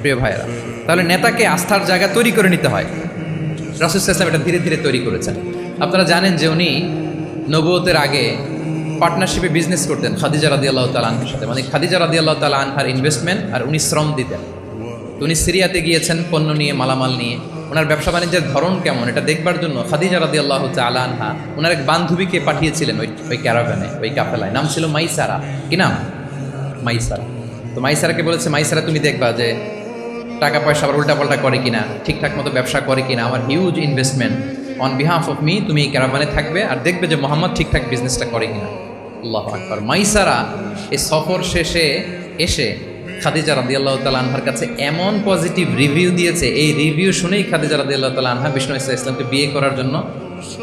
প্রিয় ভাইয়েরা। তাহলে নেতাকে আস্থার জায়গা তৈরি করে নিতে হয়। রাসূল সাল্লাল্লাহু আলাইহি ওয়াসাল্লাম এটা ধীরে ধীরে তৈরি করেছেন। আপনারা জানেন যে উনি নবুয়তের আগে পার্টনারশিপে বিজনেস করতেন খাদিজা রাদিয়াল্লাহু তাআলা আনহার সাথে, মানে খাদিজা রাদিয়াল্লাহু তাআলা আনহার ইনভেস্টমেন্ট আর উনি শ্রম দিতেন। তো উনি সিরিয়াতে গিয়েছেন পণ্য নিয়ে, মালামাল নিয়ে। ওনার ব্যবসা বাণিজ্যের ধরন কেমন এটা দেখবার জন্য খাদিজা রাদিয়াল্লাহু তাআলা আনহা ওনার এক বান্ধবীকে পাঠিয়েছিলেন ওই ক্যারাভ্যানে, ওই কাফেলায়। নাম ছিল মাইসারা। কি নাম? মাইসারা। তো মাইসারাকে বলেছে, মাইসারা তুমি দেখবা যে টাকা পয়সা আবার উল্টাপাল্টা করে কিনা, ঠিকঠাক মতো ব্যবসা করে কিনা, আমার huge investment on behalf of me, তুমি এই ক্যারাভানে থাকবে আর দেখবে যে মোহাম্মদ ঠিকঠাক বিজনেসটা করে কিনা। আল্লাহু আকবার। মাইসারা এই সফর শেষে এসে খাদিজা রাদিয়াল্লাহু তাআলা আনহার কাছে এমন পজিটিভ রিভিউ দিয়েছে, এই রিভিউ শুনেই খাদিজা রাদিয়াল্লাহু তাআলা আনহা বিষ্ণু ইসলামকে বিয়ে করার জন্য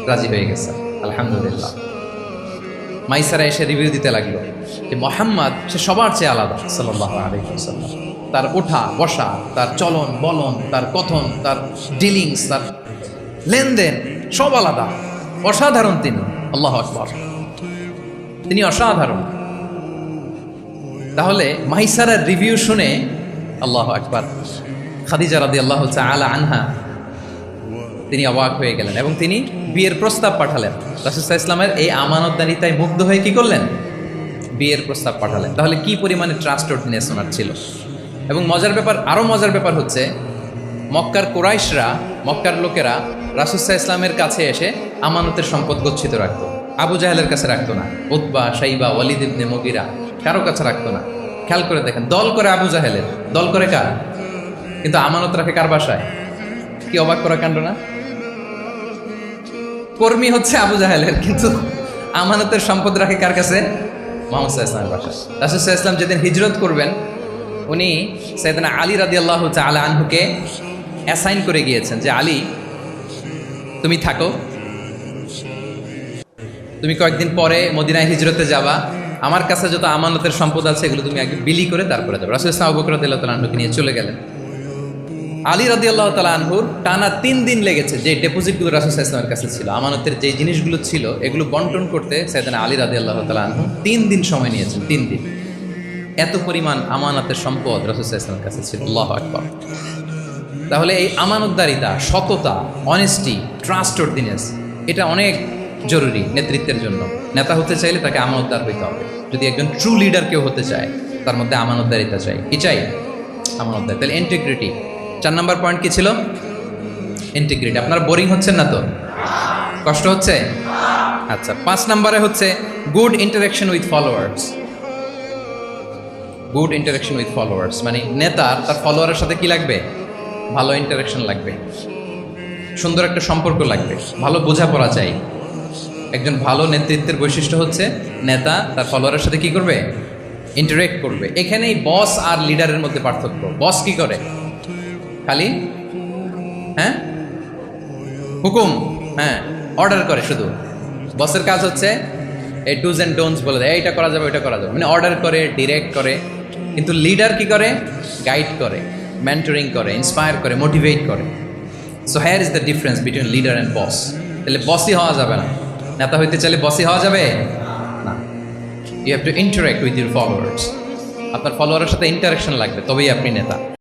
রাজি হয়ে গেছে। আলহামদুলিল্লাহ। মাইসারা এসে রিভিউ দিতে লাগলো যে মোহাম্মদ সে সবার চেয়ে আলাদা সাল্লাল্লাহু আলাইহি ওয়াসাল্লাম। তার ওঠা বসা, তার চলন বলন, তার কথন, তার ডিলিংস, তার লেনদেন সব আলাদা, অসাধারণ তিনি। আল্লাহু আকবার। তিনি অসাধারণ। তাহলে মাইসারার রিভিউ শুনে আল্লাহু আকবার খাদিজা রাদিয়াল্লাহু তাআলা আনহা তিনি অবাক হয়ে গেলেন এবং তিনি বিয়ের প্রস্তাব পাঠালেন। রাসূল সাল্লাল্লাহু আলাইহি ওয়াসাল্লামের এই আমানতদারিতায় মুগ্ধ হয়ে কি করলেন? বিয়ের প্রস্তাব পাঠালেন। তাহলে কি পরিমাণে ট্রাস্টওয়ার্থিনেস ওনার ছিল। এবং মজার ব্যাপার, আরও মজার ব্যাপার হচ্ছে মক্কার কুরাইশরা, মক্কার লোকেরা রাসূল সাল্লাল্লাহু আলাইহি ওয়াসাল্লামের কাছে এসে আমানতের সম্পদ গচ্ছিত রাখতো। আবু জাহেলের কাছে রাখতো না, উতবা, শাইবা, ওয়ালিদ ইবনে মুগিরা কারো কাছে রাখতো না। খেয়াল করে দেখেন, দল করে আবু জাহেলের, দল করে কার, কিন্তু আমানত রাখে কার বাসায়? কি অবাক করা কাণ্ড না? কর্মী হচ্ছে আবু জাহেলের, কিন্তু আমানতের সম্পদ রাখে কার কাছে? মুহাম্মদ সাল্লাল্লাহু আলাইহি ওয়াসাল্লামের বাসায়। রাসূল সাল্লাল্লাহু আলাইহি ওয়াসাল্লাম যেদিন হিজরত করবেন, উনি সাইয়েদনা আলী রাদিয়াল্লাহু তাআলা আনহুকে অ্যাসাইন করে গিয়েছেন যে আলী তুমি থাকো, তুমি কয়েকদিন পরে মদিনায় হিজরতে যাবা, আমার কাছে যত আমানতের সম্পদ আছে এগুলো তুমি আগে বিলি করে তারপরে যাবে। রাসূল সাল্লাল্লাহু আবু বকর রাদিয়াল্লাহু তাআলা আনহুকে নিয়ে চলে গেলেন। আলী রাদিয়াল্লাহু তাআলা আনহুর টানা 3 দিন লেগেছে যে ডেপোজিটগুলো রাসূল সাল্লাল্লাহু আলাইহি ওয়াসাল্লামের কাছে ছিল, আমানতের যে জিনিসগুলো ছিল এগুলো বন্টন করতে সাইয়েদনা আলী রাদিয়াল্লাহু তাআলা আনহু 3 দিন সময় নিয়েছেন। 3 দিন। এত পরিমাণ আমানতের সম্পদ রাসূল সাল্লাল্লাহু আলাইহি ওয়াসাল্লামের কাছে ছিল। আল্লাহু আকবার। তাহলে এই আমানতদারিতা, সততা, অনেস্টি, ট্রাস্টওয়ার্থিনেস এটা অনেক জরুরি নেতৃত্বের জন্য। নেতা হতে চাইলে তাকে আমানতদার হইতে হবে। যদি একজন ট্রু লিডার কেউ হতে চায়, তার মধ্যে আমানতদারিতা চাই। কি চাই? আমানতদারিতা। তাহলে ইন্টিগ্রিটি। 4 নম্বর পয়েন্ট কি ছিল? ইন্টিগ্রিটি। আপনারা বোরিং হচ্ছেন না তো? কষ্ট হচ্ছে? আচ্ছা। 5 নম্বরে হচ্ছে good interaction with followers. Good interaction with followers মানে নেতার তার ফলোয়ারের সাথে কি লাগবে? ভালো ইন্টারাকশন লাগবে, সুন্দর একটা সম্পর্ক লাগবে, ভালো বোঝাপড়া চাই। একজন ভালো নেতৃত্বের বৈশিষ্ট্য হচ্ছে নেতা তার ফলোয়ারের সাথে কি করবে? ইন্টারেক্ট করবে। এখানেই বস আর লিডারের মধ্যে পার্থক্য। বস কি করে? খালি হুকুম, অর্ডার করে শুধু। বসের কাজ হচ্ছে এই ডুজ অ্যান্ড ডোন্টস বলে দেয়, এইটা করা যাবে, ওইটা করা যাবে, মানে অর্ডার করে, ডিরেক্ট করে। কিন্তু লিডার কি করে? গাইড করে, মেন্টরিং করে, ইন্সপায়ার করে, মোটিভেট করে। So here is the difference between leader and boss. তাহলে বসই হওয়া যাবে না। নেতা হইতে চাইলে বসই হওয়া যাবে না। You have to interact with your followers. আপনার ফলোয়ারের সাথে ইন্টারাকশন লাগবে, তবেই আপনি নেতা।